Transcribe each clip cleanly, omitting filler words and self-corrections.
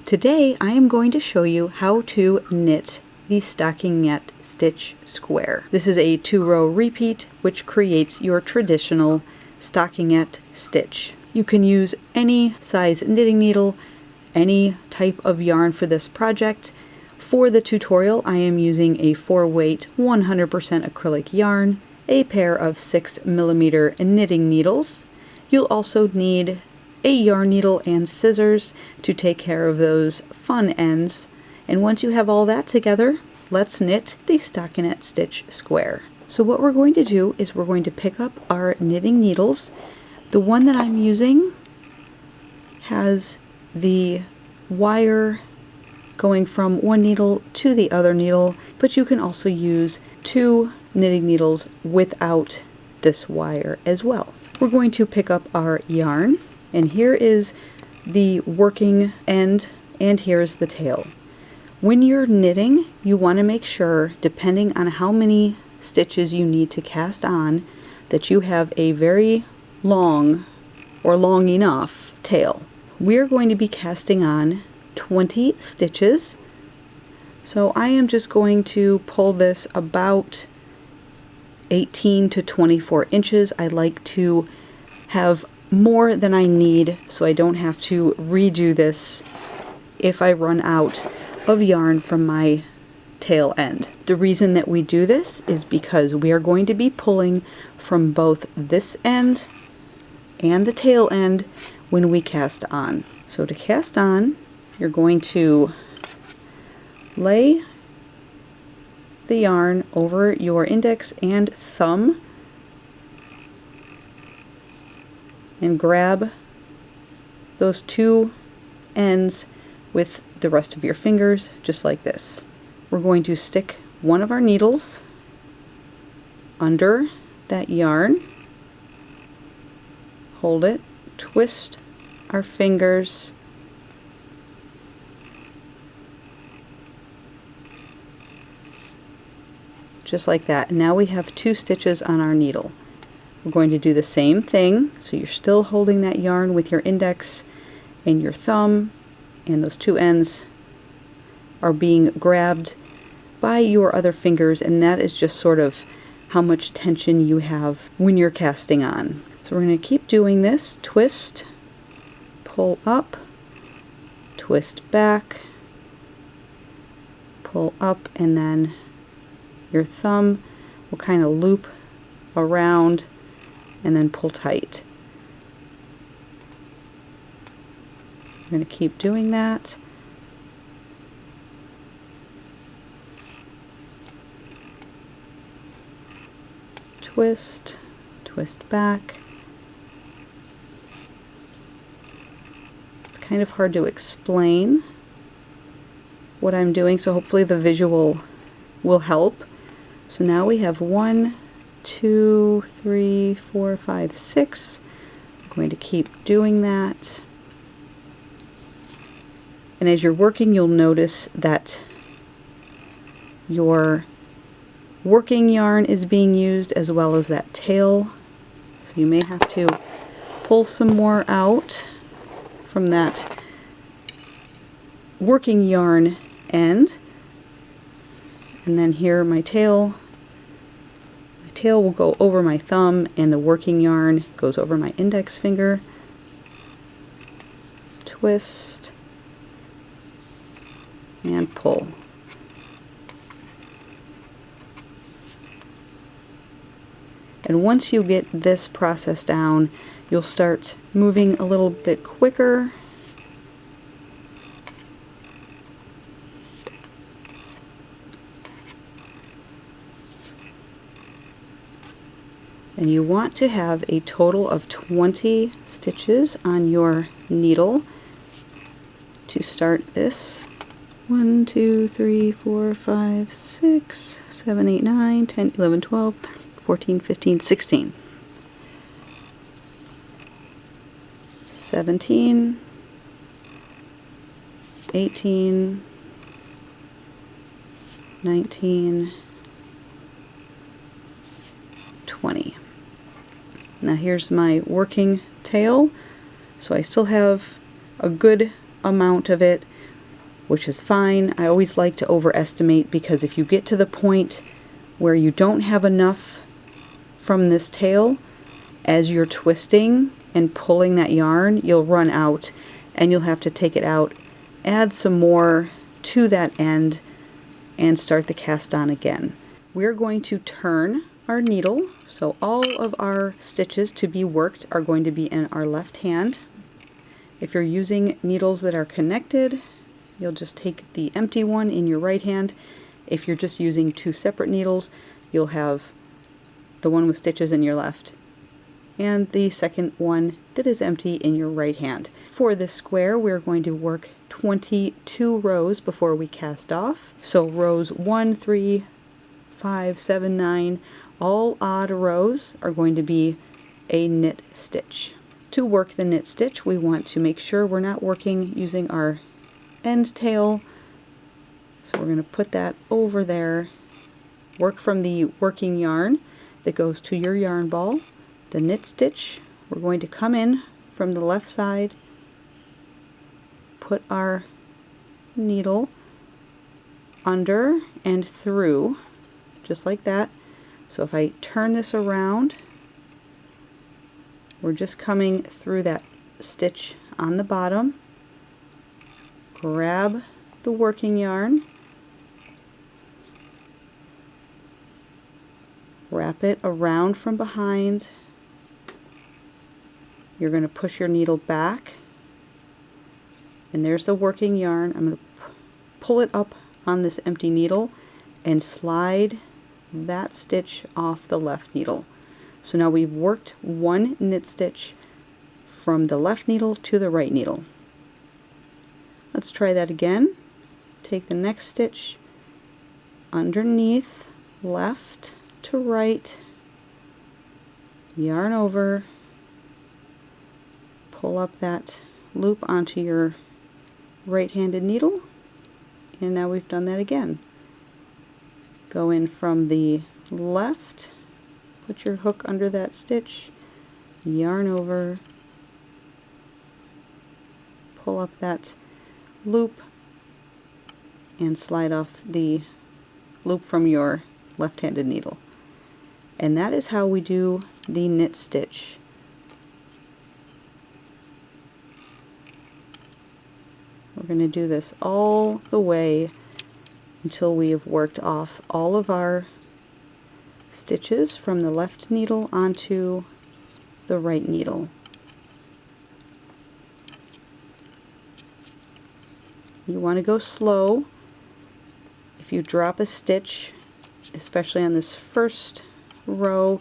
Today I am going to show you how to knit the stockinette stitch square. This is a 2-row repeat which creates your traditional stockinette stitch. You can use any size knitting needle, any type of yarn for this project. For the tutorial I am using a 4-weight 100% acrylic yarn, a pair of 6mm knitting needles. You'll also need a yarn needle and scissors to take care of those fun ends. And once you have all that together, let's knit the stockinette stitch square. So what we're going to do is we're going to pick up our knitting needles. The one that I'm using has the wire going from one needle to the other needle, but you can also use 2 knitting needles without this wire as well. We're going to pick up our yarn, and here is the working end and here's the tail. When you're knitting, you want to make sure, depending on how many stitches you need to cast on, that you have a very long or long enough tail. We're going to be casting on 20 stitches, so I am just going to pull this about 18 to 24 inches. I like to have more than I need so I don't have to redo this if I run out of yarn from my tail end. The reason that we do this is because we are going to be pulling from both this end and the tail end when we cast on. So to cast on, you're going to lay the yarn over your index and thumb and grab those 2 ends with the rest of your fingers, just like this. We're going to stick one of our needles under that yarn, hold it, twist our fingers, just like that. And now we have 2 stitches on our needle. We're going to do the same thing, so you're still holding that yarn with your index and your thumb, and those 2 ends are being grabbed by your other fingers, and that is just sort of how much tension you have when you're casting on. So we're going to keep doing this. Twist, pull up, twist back, pull up, and then your thumb will kind of loop around and then pull tight. We're going to keep doing that. Twist, twist back. It's kind of hard to explain what I'm doing, so hopefully the visual will help. So now we have 1, 2, 3, 4, 5, 6. I'm going to keep doing that. And as you're working, you'll notice that your working yarn is being used as well as that tail. So you may have to pull some more out from that working yarn end. And then here my tail will go over my thumb, and the working yarn goes over my index finger. Twist and pull. And once you get this process down, you'll start moving a little bit quicker. And you want to have a total of 20 stitches on your needle to start this. 1, 2, 3, 4, 5, 6, 7, 8, 9, 10, 11, 12, 14, 15, 16. 17, 18, 19, 20. Now here's my working tail, so I still have a good amount of it which is fine. I always like to overestimate, because if you get to the point where you don't have enough from this tail, as you're twisting and pulling that yarn, you'll run out and you'll have to take it out, add some more to that end, and start the cast on again. We're going to turn our needle, so all of our stitches to be worked are going to be in our left hand. If you're using needles that are connected, you'll just take the empty one in your right hand. If you're just using two separate needles, you'll have the one with stitches in your left and the second one that is empty in your right hand. For this square, we're going to work 22 rows before we cast off. So rows 1, 3, 5, 7, 9, all odd rows are going to be a knit stitch. To work the knit stitch, we want to make sure we're not working using our end tail. So we're going to put that over there. Work from the working yarn that goes to your yarn ball. The knit stitch, we're going to come in from the left side, put our needle under and through, just like that. So if I turn this around, we're just coming through that stitch on the bottom. Grab the working yarn, wrap it around from behind. You're going to push your needle back, and there's the working yarn. I'm going to pull it up on this empty needle and slide that stitch off the left needle. So now we've worked one knit stitch from the left needle to the right needle. Let's try that again. Take the next stitch underneath, left to right, yarn over, pull up that loop onto your right-handed needle, and now we've done that again. Go in from the left, put your hook under that stitch, yarn over, pull up that loop, and slide off the loop from your left-handed needle. And that is how we do the knit stitch. We're going to do this all the way until we have worked off all of our stitches from the left needle onto the right needle. You want to go slow. If you drop a stitch, especially on this first row,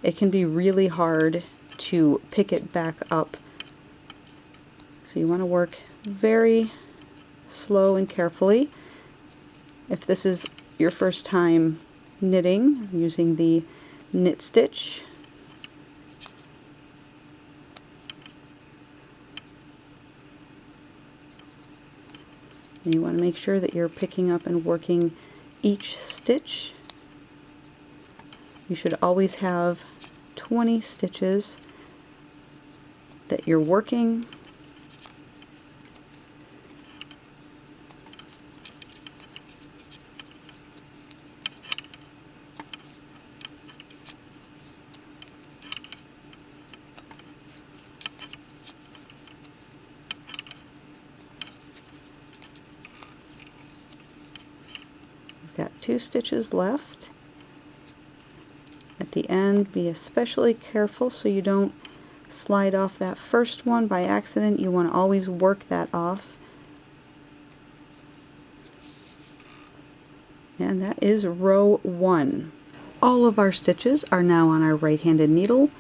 it can be really hard to pick it back up. So you want to work very slow and carefully. If this is your first time knitting using the knit stitch, you want to make sure that you're picking up and working each stitch. You should always have 20 stitches that you're working. We've got 2 stitches left. At the end, be especially careful so you don't slide off that first one by accident. You want to always work that off. And that is row 1. All of our stitches are now on our right-handed needle.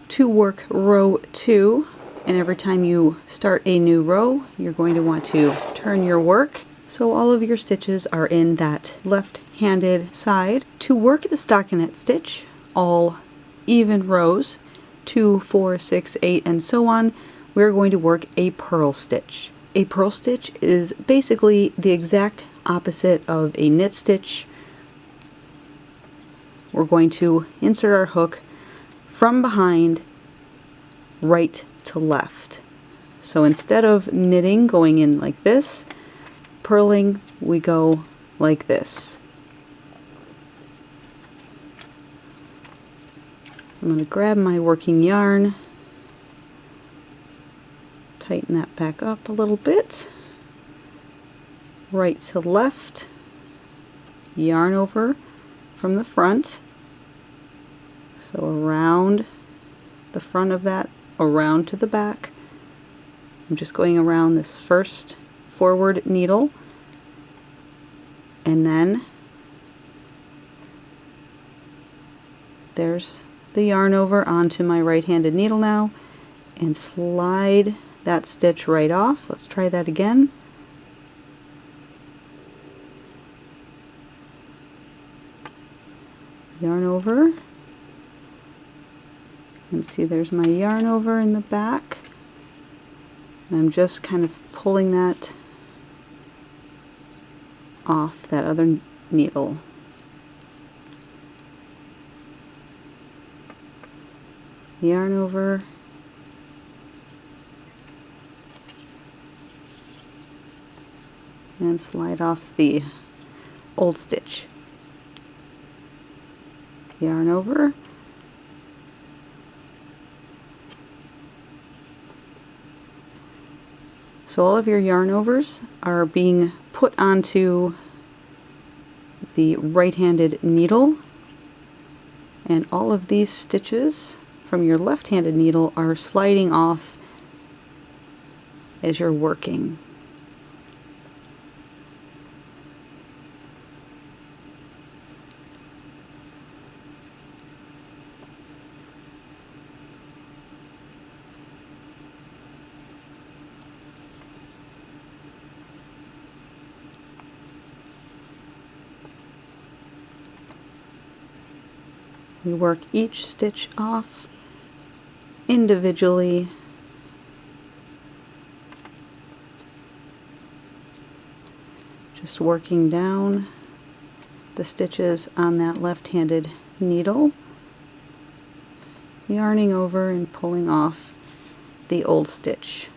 To work row 2, and every time you start a new row, you're going to want to turn your work so all of your stitches are in that left-handed side. To work the stockinette stitch, all even rows, 2, 4, 6, 8, and so on, we're going to work a purl stitch. A purl stitch is basically the exact opposite of a knit stitch. We're going to insert our hook from behind, right to left. So instead of knitting going in like this, purling, we go like this. I'm going to grab my working yarn, tighten that back up a little bit, right to left, yarn over from the front, so around the front of that, around to the back. I'm just going around this first forward needle, and then there's the yarn over onto my right-handed needle now, and slide that stitch right off. Let's try that again. Yarn over, and see there's my yarn over in the back. And I'm just kind of pulling that off that other needle. Yarn over, and slide off the old stitch. Yarn over, so all of your yarn overs are being put onto the right-handed needle, and all of these stitches from your left-handed needle are sliding off as you're working. We work each stitch off individually, just working down the stitches on that left-handed needle, yarning over and pulling off the old stitch.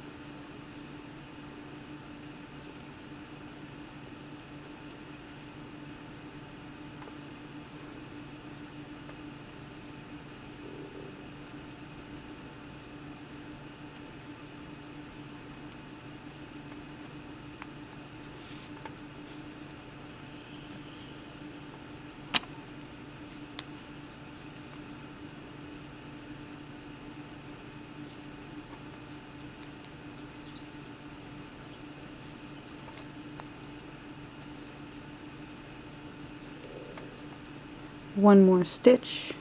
One more stitch,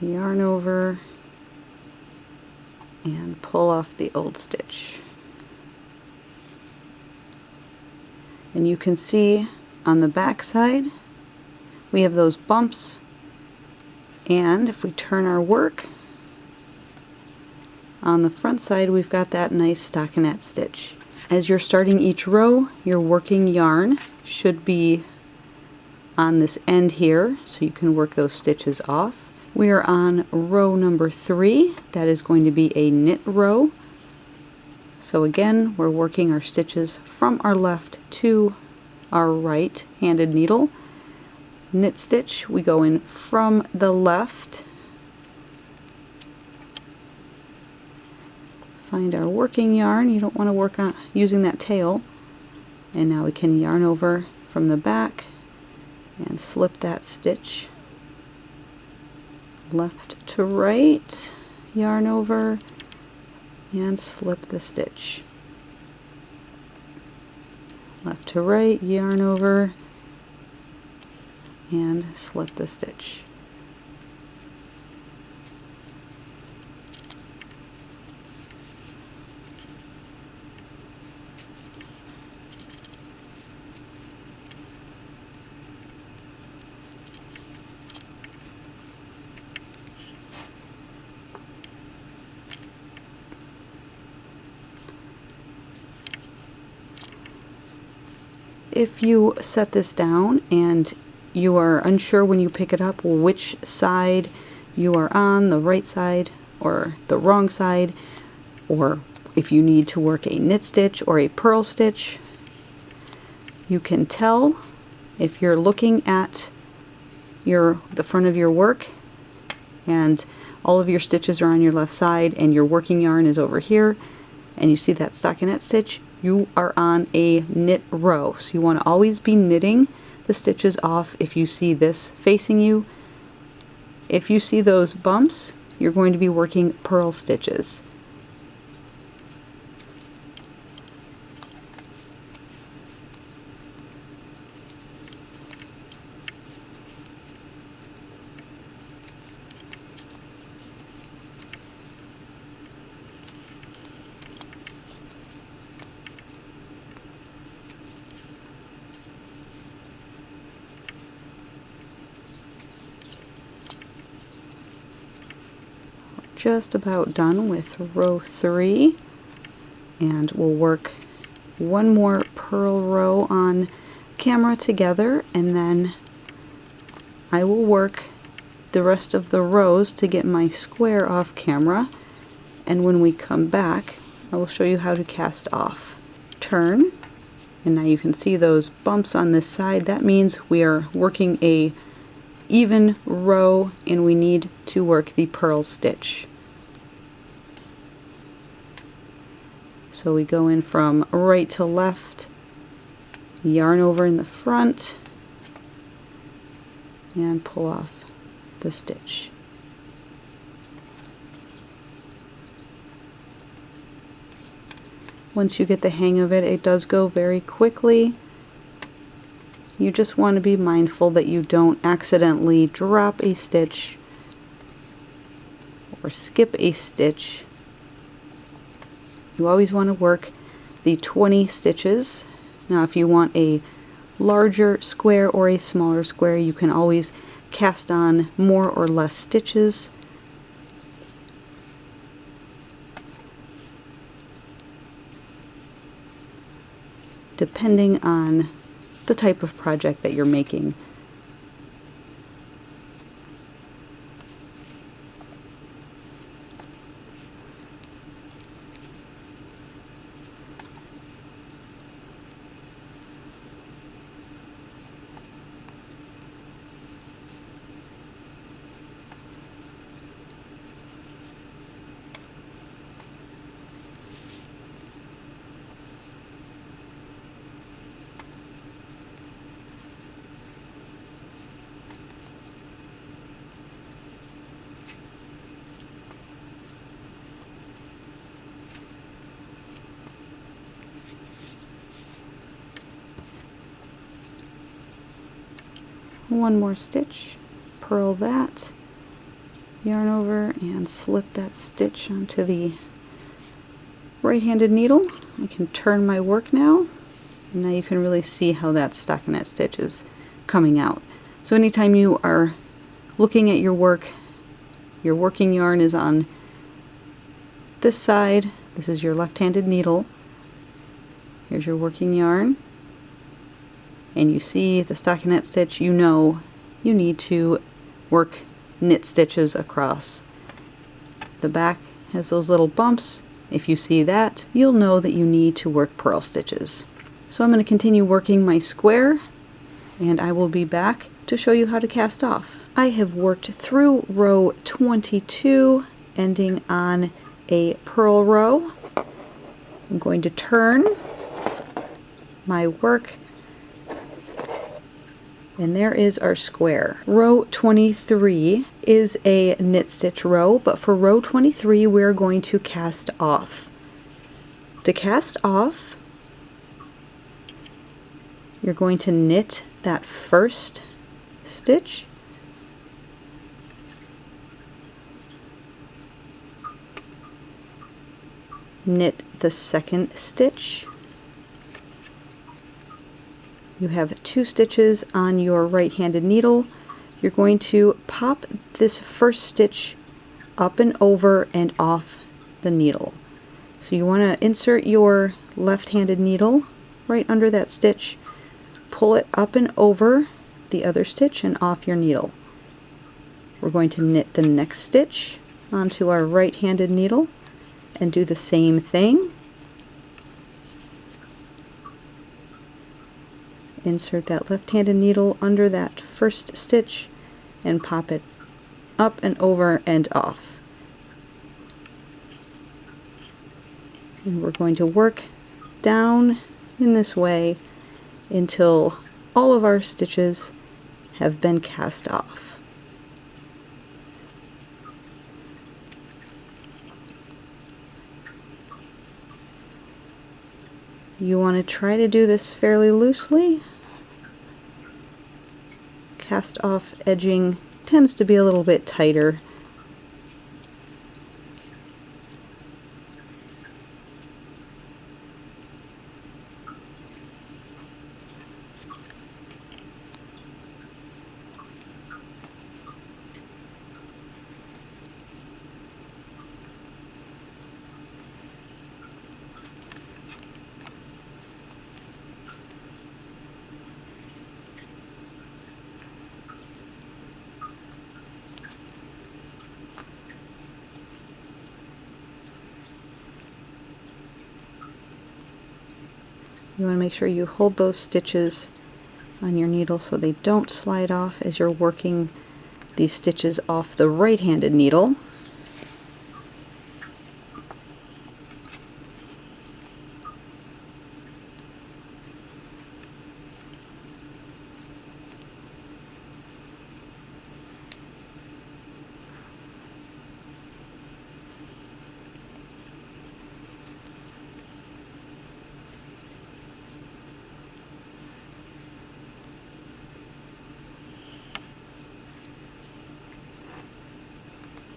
yarn over, and pull off the old stitch. And you can see on the back side we have those bumps, and if we turn our work on the front side, we've got that nice stockinette stitch. As you're starting each row, your working yarn should be on this end here, so you can work those stitches off. We are on row number 3. That is going to be a knit row. So again, we're working our stitches from our left to our right-handed needle. Knit stitch, we go in from the left, find our working yarn. You don't want to work on using that tail, and now we can yarn over from the back and slip that stitch left to right, yarn over, and slip the stitch. Left to right, yarn over, and slip the stitch. If you set this down and you are unsure when you pick it up which side you are on, the right side or the wrong side, or if you need to work a knit stitch or a purl stitch. You can tell if you're looking at the front of your work and all of your stitches are on your left side and your working yarn is over here, and you see that stockinette stitch, you are on a knit row. So you want to always be knitting the stitches off if you see this facing you. If you see those bumps, you're going to be working purl stitches. Just about done with row 3, and we'll work one more purl row on camera together, and then I will work the rest of the rows to get my square off camera, and when we come back I will show you how to cast off. Turn, and now you can see those bumps on this side. That means we are working a even row and we need to work the purl stitch. So we go in from right to left, yarn over in the front, and pull off the stitch. Once you get the hang of it, it does go very quickly. You just want to be mindful that you don't accidentally drop a stitch or skip a stitch. You always want to work the 20 stitches. Now if you want a larger square or a smaller square, you can always cast on more or less stitches. Depending on the type of project that you're making. One more stitch, purl that, yarn over and slip that stitch onto the right-handed needle. I can turn my work now, and now you can really see how that stockinette stitch is coming out. So anytime you are looking at your work, your working yarn is on this side. This is your left-handed needle. Here's your working yarn. And you see the stockinette stitch, you know you need to work knit stitches across. The back has those little bumps. If you see that, you'll know that you need to work purl stitches. So I'm going to continue working my square, and I will be back to show you how to cast off. I have worked through row 22, ending on a purl row. I'm going to turn my work, and there is our square. Row 23 is a knit stitch row, but for row 23 we're going to cast off. To cast off, you're going to knit that first stitch, knit the second stitch. You have 2 stitches on your right-handed needle. You're going to pop this first stitch up and over and off the needle. So you want to insert your left-handed needle right under that stitch, pull it up and over the other stitch and off your needle. We're going to knit the next stitch onto our right-handed needle, and do the same thing. Insert that left-handed needle under that first stitch and pop it up and over and off. And we're going to work down in this way until all of our stitches have been cast off. You want to try to do this fairly loosely. Cast off edging tends to be a little bit tighter. You want to make sure you hold those stitches on your needle so they don't slide off as you're working these stitches off the right-handed needle.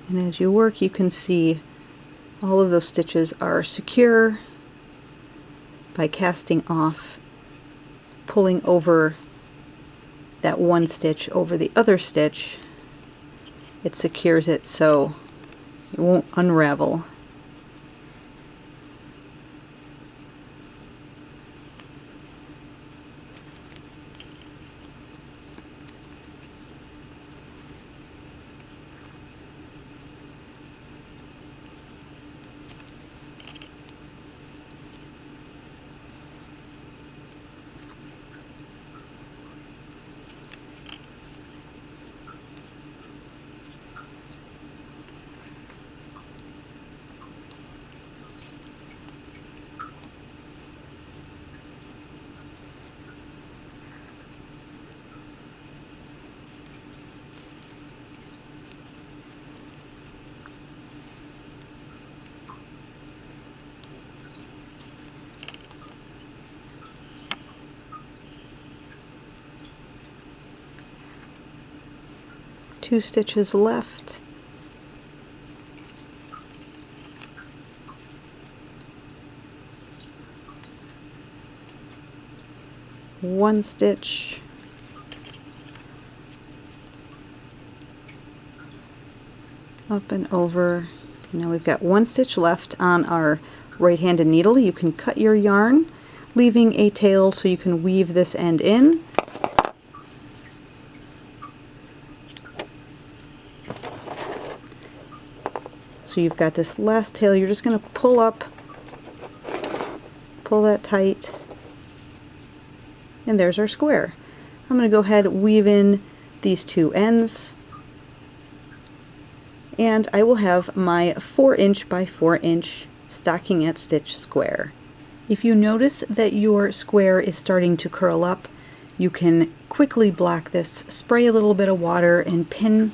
And as you work, you can see all of those stitches are secure by casting off, pulling over that one stitch over the other stitch. It secures it so it won't unravel. Two stitches left. One stitch. Up and over. Now we've got one stitch left on our right-handed needle. You can cut your yarn, leaving a tail so you can weave this end in. So you've got this last tail, you're just going to pull up, pull that tight, and there's our square. I'm going to go ahead and weave in these two ends, and I will have my 4" by 4" stockinette stitch square. If you notice that your square is starting to curl up, you can quickly block this, spray a little bit of water, and pin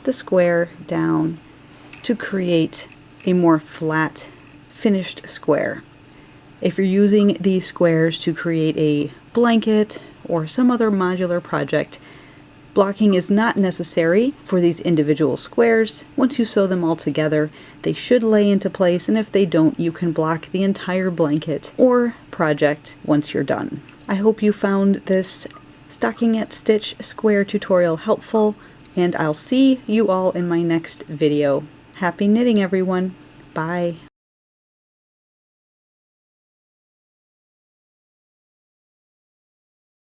the square down to create a more flat, finished square. If you're using these squares to create a blanket or some other modular project, blocking is not necessary for these individual squares. Once you sew them all together, they should lay into place, and if they don't, you can block the entire blanket or project once you're done. I hope you found this stockinette stitch square tutorial helpful, and I'll see you all in my next video. Happy knitting, everyone. Bye.